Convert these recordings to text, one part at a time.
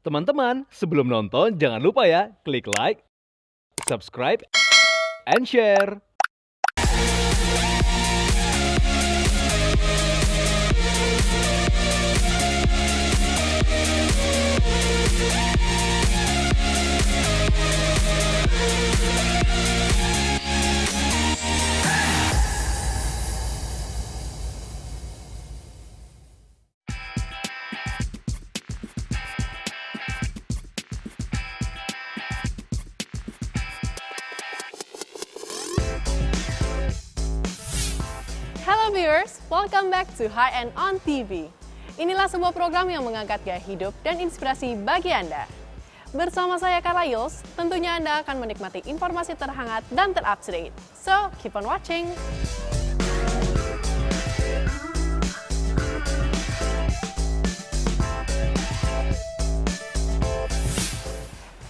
Teman-teman, sebelum nonton jangan lupa ya, klik like, subscribe, and share. Hello viewers, welcome back to High End on TV. Inilah sebuah program yang mengangkat gaya hidup dan inspirasi bagi Anda. Bersama saya Carla Yuls, tentunya Anda akan menikmati informasi terhangat dan terupdate. So, keep on watching!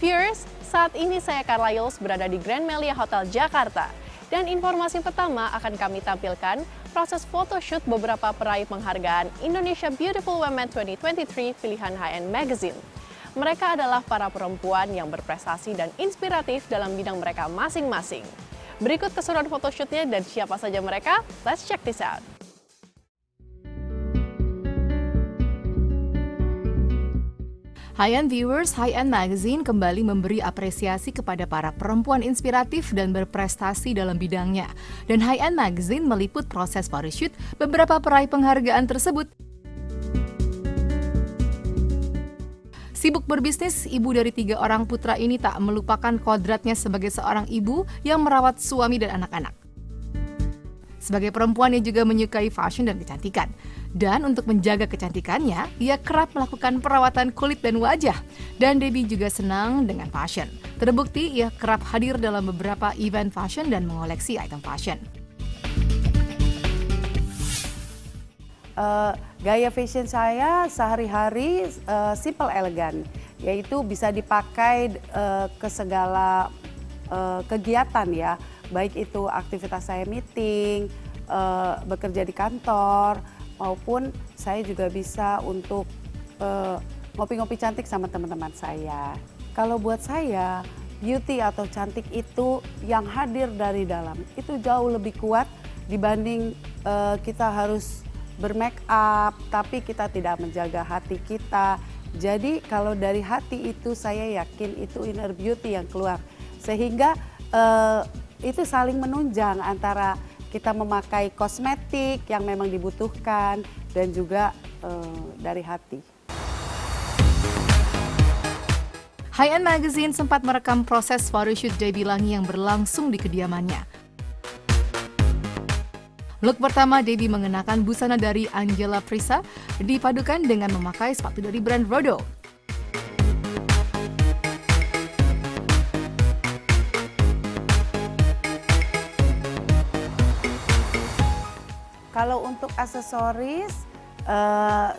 Viewers, saat ini saya Carla Yuls berada di Grand Melia Hotel Jakarta. Dan informasi pertama akan kami tampilkan proses photoshoot beberapa peraih penghargaan Indonesia Beautiful Women 2023 pilihan High End Magazine. Mereka adalah para perempuan yang berprestasi dan inspiratif dalam bidang mereka masing-masing. Berikut keseruan photoshootnya dan siapa saja mereka, let's check this out. High-End Viewers, High-End Magazine kembali memberi apresiasi kepada para perempuan inspiratif dan berprestasi dalam bidangnya. Dan High-End Magazine meliput proses photoshoot beberapa peraih penghargaan tersebut. Sibuk berbisnis, ibu dari 3 orang putra ini tak melupakan kodratnya sebagai seorang ibu yang merawat suami dan anak-anak. Sebagai perempuan yang juga menyukai fashion dan kecantikan. Dan untuk menjaga kecantikannya, ia kerap melakukan perawatan kulit dan wajah. Dan Debbie juga senang dengan fashion. Terbukti ia kerap hadir dalam beberapa event fashion dan mengoleksi item fashion. Gaya fashion saya sehari-hari simple elegan, yaitu bisa dipakai ke segala kegiatan ya. Baik itu aktivitas saya meeting, bekerja di kantor, maupun saya juga bisa untuk ngopi-ngopi cantik sama teman-teman saya. Kalau buat saya, beauty atau cantik itu yang hadir dari dalam, itu jauh lebih kuat dibanding kita harus bermake up, tapi kita tidak menjaga hati kita. Jadi kalau dari hati itu saya yakin itu inner beauty yang keluar. Sehingga itu saling menunjang antara kita memakai kosmetik yang memang dibutuhkan dan juga dari hati. High-End Magazine sempat merekam proses photoshoot Debbie Langi yang berlangsung di kediamannya. Look pertama, Debbie mengenakan busana dari Angela Prisa dipadukan dengan memakai sepatu dari brand Rodo. Kalau untuk aksesoris,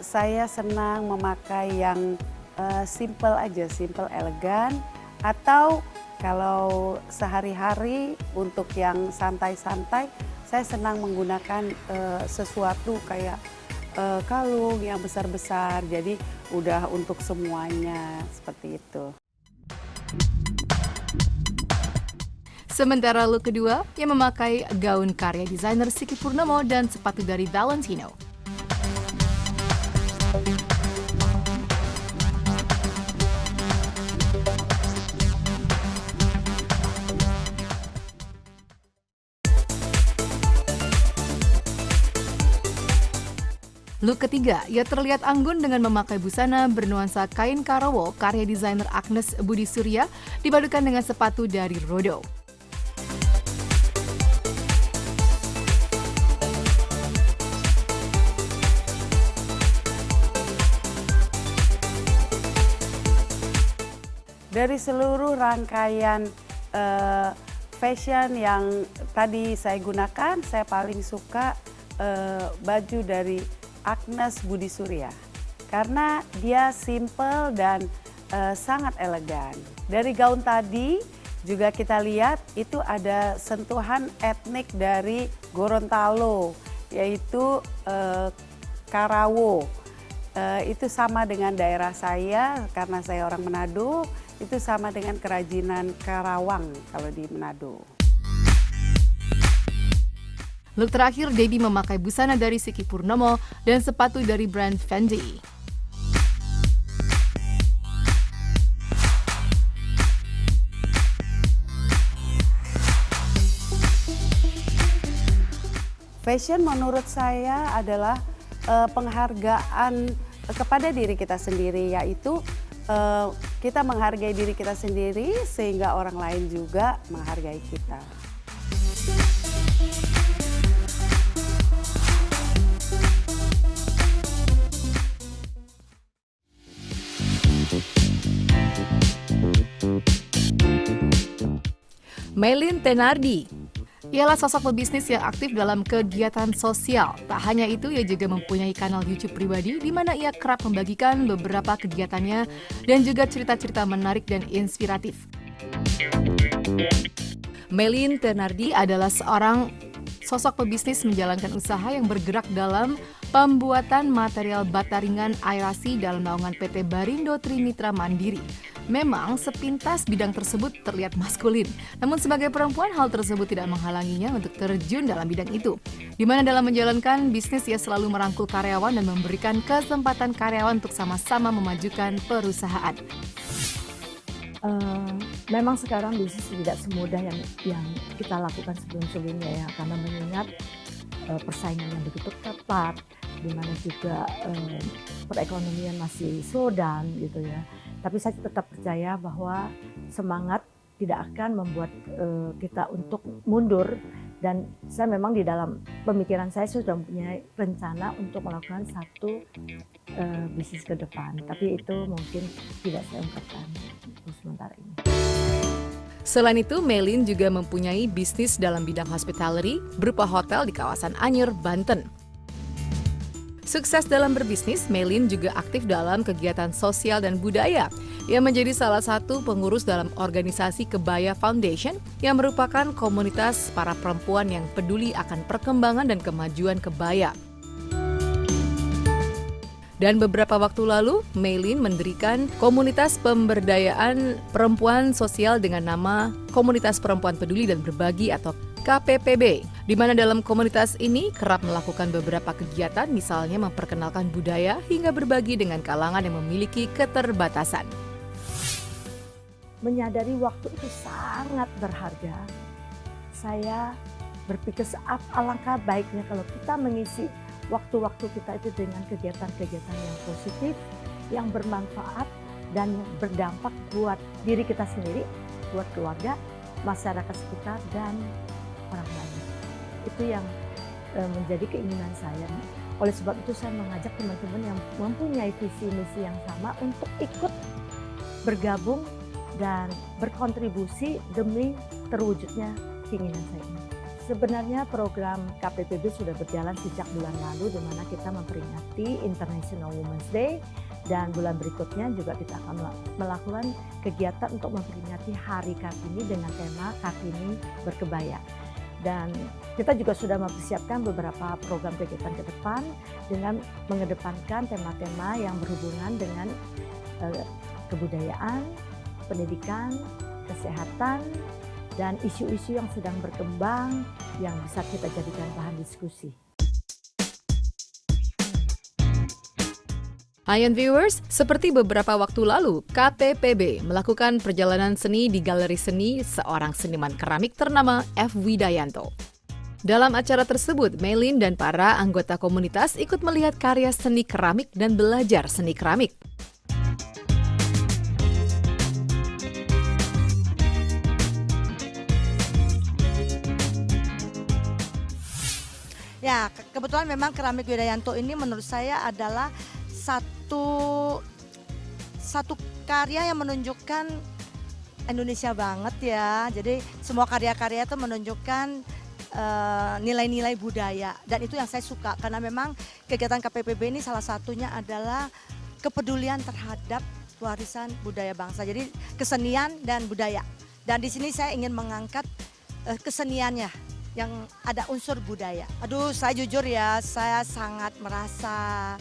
saya senang memakai yang simple aja, simple elegan. Atau kalau sehari-hari untuk yang santai-santai, saya senang menggunakan sesuatu kayak kalung yang besar-besar. Jadi udah untuk semuanya seperti itu. Sementara look kedua yang memakai gaun karya desainer Siki Purnomo dan sepatu dari Valentino. Look ketiga, ia terlihat anggun dengan memakai busana bernuansa kain karawo karya desainer Agnes Budi Surya dipadukan dengan sepatu dari Rodo. Dari seluruh rangkaian fashion yang tadi saya gunakan, saya paling suka baju dari Agnes Budi Surya. Karena dia simple dan sangat elegan. Dari gaun tadi juga kita lihat itu ada sentuhan etnik dari Gorontalo, yaitu Karawo. itu sama dengan daerah saya karena saya orang Manado, itu sama dengan kerajinan Karawang kalau di Manado. Look terakhir, Debbie memakai busana dari Siki Purnomo dan sepatu dari brand Fendi. Fashion menurut saya adalah penghargaan kepada diri kita sendiri, yaitu kita menghargai diri kita sendiri sehingga orang lain juga menghargai kita. Maylin Tenardi. Ialah sosok pebisnis yang aktif dalam kegiatan sosial. Tak hanya itu, ia juga mempunyai kanal YouTube pribadi di mana ia kerap membagikan beberapa kegiatannya dan juga cerita-cerita menarik dan inspiratif. Maylin Tenardi adalah seorang sosok pebisnis menjalankan usaha yang bergerak dalam pembuatan material bata ringan aerasi dalam naungan PT Barindo Trimitra Mandiri. Memang sepintas bidang tersebut terlihat maskulin, namun sebagai perempuan hal tersebut tidak menghalanginya untuk terjun dalam bidang itu. Di mana dalam menjalankan bisnis ia selalu merangkul karyawan dan memberikan kesempatan karyawan untuk sama-sama memajukan perusahaan. Memang sekarang bisnis tidak semudah yang kita lakukan sebelum-sebelumnya ya, karena mengingat persaingan yang begitu ketat, di mana juga perekonomian masih slow down gitu ya. Tapi saya tetap percaya bahwa semangat tidak akan membuat kita untuk mundur, dan saya memang di dalam pemikiran saya sudah mempunyai rencana untuk melakukan satu bisnis ke depan. Tapi itu mungkin tidak saya ungkapkan untuk sementara ini. Selain itu, Maylin juga mempunyai bisnis dalam bidang hospitality berupa hotel di kawasan Anyer, Banten. Sukses dalam berbisnis, Maylin juga aktif dalam kegiatan sosial dan budaya. Ia menjadi salah satu pengurus dalam organisasi Kebaya Foundation yang merupakan komunitas para perempuan yang peduli akan perkembangan dan kemajuan kebaya. Dan beberapa waktu lalu, Maylin mendirikan komunitas pemberdayaan perempuan sosial dengan nama Komunitas Perempuan Peduli dan Berbagi atau KPPB, di mana dalam komunitas ini kerap melakukan beberapa kegiatan, misalnya memperkenalkan budaya hingga berbagi dengan kalangan yang memiliki keterbatasan. Menyadari waktu itu sangat berharga. Saya berpikir alangkah baiknya kalau kita mengisi waktu-waktu kita itu dengan kegiatan-kegiatan yang positif, yang bermanfaat, dan yang berdampak buat diri kita sendiri, buat keluarga, masyarakat sekitar, dan orang lain. Itu yang menjadi keinginan saya. Oleh sebab itu saya mengajak teman-teman yang mempunyai visi misi yang sama untuk ikut bergabung dan berkontribusi demi terwujudnya keinginan saya ini. Sebenarnya program KPPB sudah berjalan sejak bulan lalu, di mana kita memperingati International Women's Day, dan bulan berikutnya juga kita akan melakukan kegiatan untuk memperingati Hari Kartini dengan tema Kartini Berkebaya. Dan kita juga sudah mempersiapkan beberapa program kegiatan ke depan dengan mengedepankan tema-tema yang berhubungan dengan kebudayaan, pendidikan, kesehatan, dan isu-isu yang sedang berkembang yang bisa kita jadikan bahan diskusi. Ayan viewers, seperti beberapa waktu lalu, KPPB melakukan perjalanan seni di galeri seni seorang seniman keramik ternama F. Widayanto. Dalam acara tersebut, Maylin dan para anggota komunitas ikut melihat karya seni keramik dan belajar seni keramik. Ya, kebetulan memang keramik Widayanto ini menurut saya adalah satu karya yang menunjukkan Indonesia banget ya. Jadi semua karya-karya itu menunjukkan nilai-nilai budaya, dan itu yang saya suka karena memang kegiatan KPPB ini salah satunya adalah kepedulian terhadap warisan budaya bangsa. Jadi kesenian dan budaya. Dan di sini saya ingin mengangkat keseniannya yang ada unsur budaya. Aduh, saya jujur ya, saya sangat merasa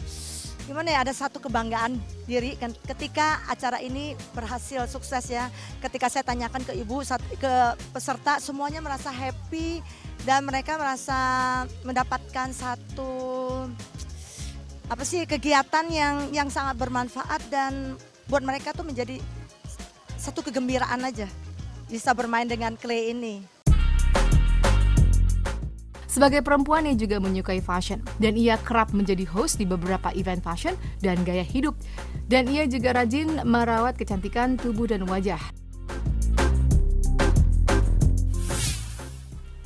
gimana ya, ada satu kebanggaan diri kan ketika acara ini berhasil sukses ya. Ketika saya tanyakan ke ibu, ke peserta, semuanya merasa happy dan mereka merasa mendapatkan satu kegiatan yang sangat bermanfaat dan buat mereka tuh menjadi satu kegembiraan aja bisa bermain dengan clay ini. Sebagai perempuan yang juga menyukai fashion, dan ia kerap menjadi host di beberapa event fashion dan gaya hidup. Dan ia juga rajin merawat kecantikan tubuh dan wajah.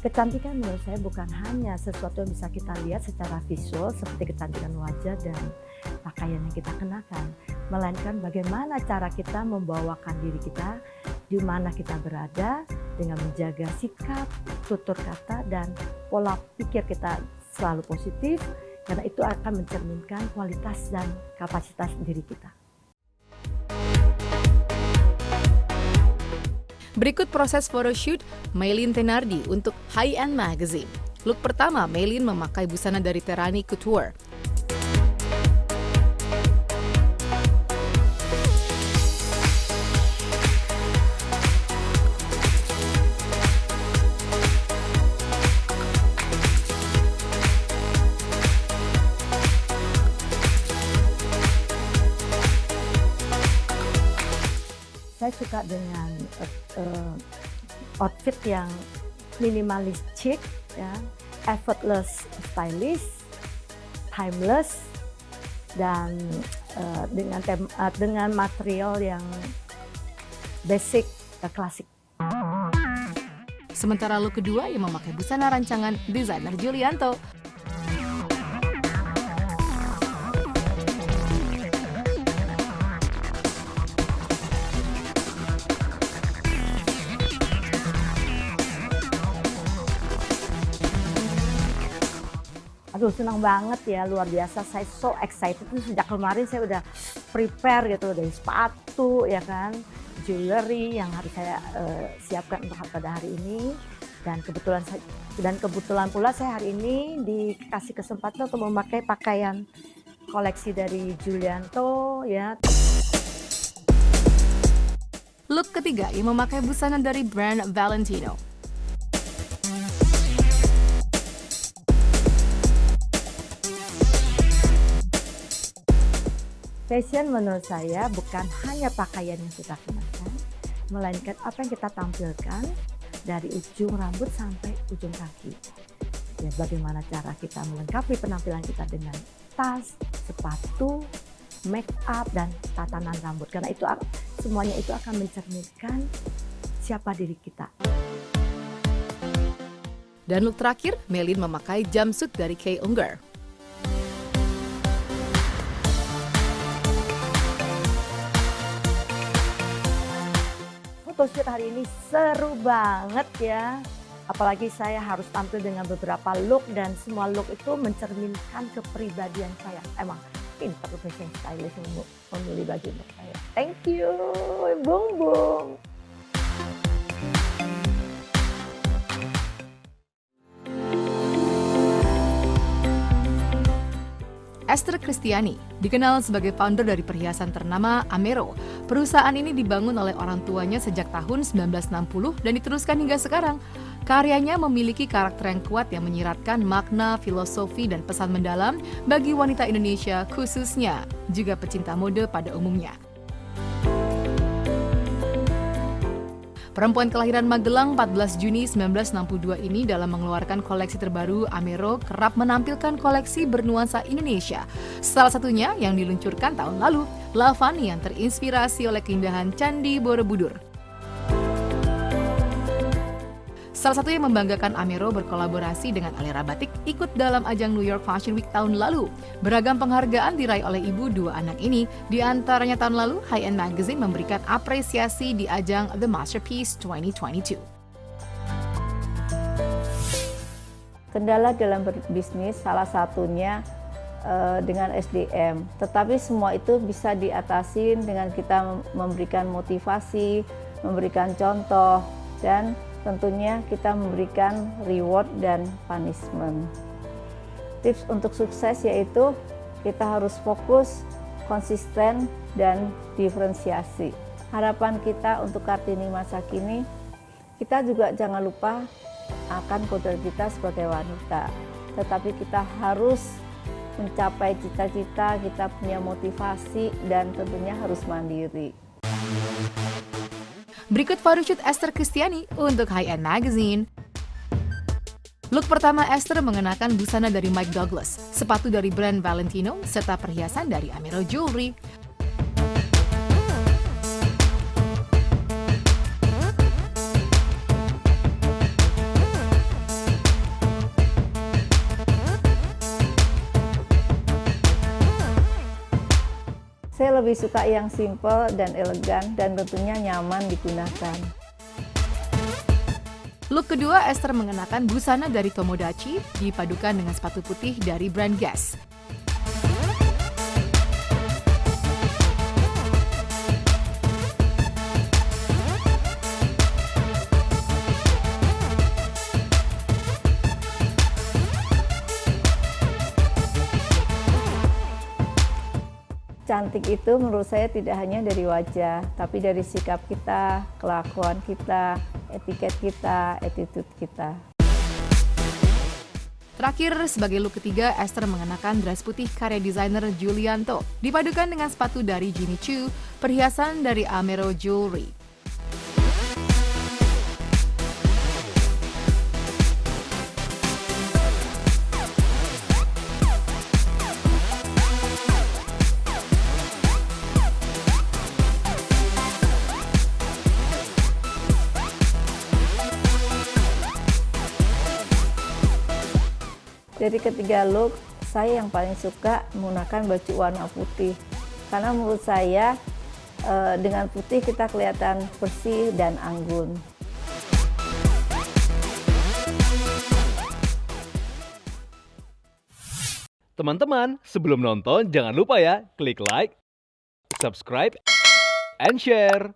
Kecantikan menurut saya bukan hanya sesuatu yang bisa kita lihat secara visual seperti kecantikan wajah dan pakaian yang kita kenakan, melainkan bagaimana cara kita membawakan diri kita, di mana kita berada dengan menjaga sikap, tutur kata, dan pola pikir kita selalu positif, karena itu akan mencerminkan kualitas dan kapasitas diri kita. Berikut proses photoshoot Maylin Tenardi untuk High End Magazine. Look pertama, Maylin memakai busana dari Terani Couture. Saya suka dengan outfit yang minimalis chic, ya, effortless stylish, timeless, dan dengan material yang basic, klasik. Sementara look kedua yang memakai busana rancangan desainer Giulianto. Aduh, senang banget ya, luar biasa. Saya so excited tuh sejak kemarin saya udah prepare gitu dari sepatu ya kan, jewelry yang harus saya siapkan untuk pada hari ini. Dan kebetulan pula saya hari ini dikasih kesempatan untuk memakai pakaian koleksi dari Giulianto ya. Look ketiga yang memakai busana dari brand Valentino. Fashion menurut saya bukan hanya pakaian yang kita kenakan, melainkan apa yang kita tampilkan dari ujung rambut sampai ujung kaki. Ya, bagaimana cara kita melengkapi penampilan kita dengan tas, sepatu, make up, dan tatanan rambut. Karena itu semuanya itu akan mencerminkan siapa diri kita. Dan look terakhir, Maylin memakai jumpsuit dari Kay Unger. Photoshoot hari ini seru banget ya. Apalagi saya harus tampil dengan beberapa look dan semua look itu mencerminkan kepribadian saya. Emang pintar fashion stylist memilih baju untuk saya. Thank you, Bung Bung. Esther Christiani dikenal sebagai founder dari perhiasan ternama Amero. Perusahaan ini dibangun oleh orang tuanya sejak tahun 1960 dan diteruskan hingga sekarang. Karyanya memiliki karakter yang kuat yang menyiratkan makna, filosofi, dan pesan mendalam bagi wanita Indonesia khususnya, juga pecinta mode pada umumnya. Perempuan kelahiran Magelang 14 Juni 1962 ini dalam mengeluarkan koleksi terbaru Amero kerap menampilkan koleksi bernuansa Indonesia. Salah satunya yang diluncurkan tahun lalu, Lavani yang terinspirasi oleh keindahan Candi Borobudur. Salah satu yang membanggakan Amero berkolaborasi dengan Alera Batik ikut dalam ajang New York Fashion Week tahun lalu. Beragam penghargaan diraih oleh ibu dua anak ini. Di antaranya tahun lalu, High End Magazine memberikan apresiasi di ajang The Masterpiece 2022. Kendala dalam berbisnis salah satunya dengan SDM. Tetapi semua itu bisa diatasi dengan kita memberikan motivasi, memberikan contoh, dan tentunya kita memberikan reward dan punishment. Tips untuk sukses yaitu Kita harus fokus, konsisten, dan diferensiasi. Harapan kita untuk Kartini masa kini, kita juga jangan lupa akan kodrat kita sebagai wanita. Tetapi kita harus mencapai cita-cita, kita punya motivasi, dan tentunya harus mandiri. Berikut photoshoot Esther Kristiani untuk High End Magazine. Look pertama Esther mengenakan busana dari Mike Douglas, sepatu dari brand Valentino, serta perhiasan dari Amero Jewelry. Saya lebih suka yang simple dan elegan dan tentunya nyaman digunakan. Look kedua, Esther mengenakan busana dari Tomodachi dipadukan dengan sepatu putih dari brand Guess. Cantik itu menurut saya tidak hanya dari wajah, tapi dari sikap kita, kelakuan kita, etiket kita, attitude kita. Terakhir, sebagai look ketiga, Esther mengenakan dress putih karya desainer Giulianto, dipadukan dengan sepatu dari Jimmy Choo, perhiasan dari Amero Jewelry. Dari ketiga look, saya yang paling suka menggunakan baju warna putih. Karena menurut saya dengan putih kita kelihatan bersih dan anggun. Teman-teman, sebelum nonton jangan lupa ya klik like, subscribe, and share.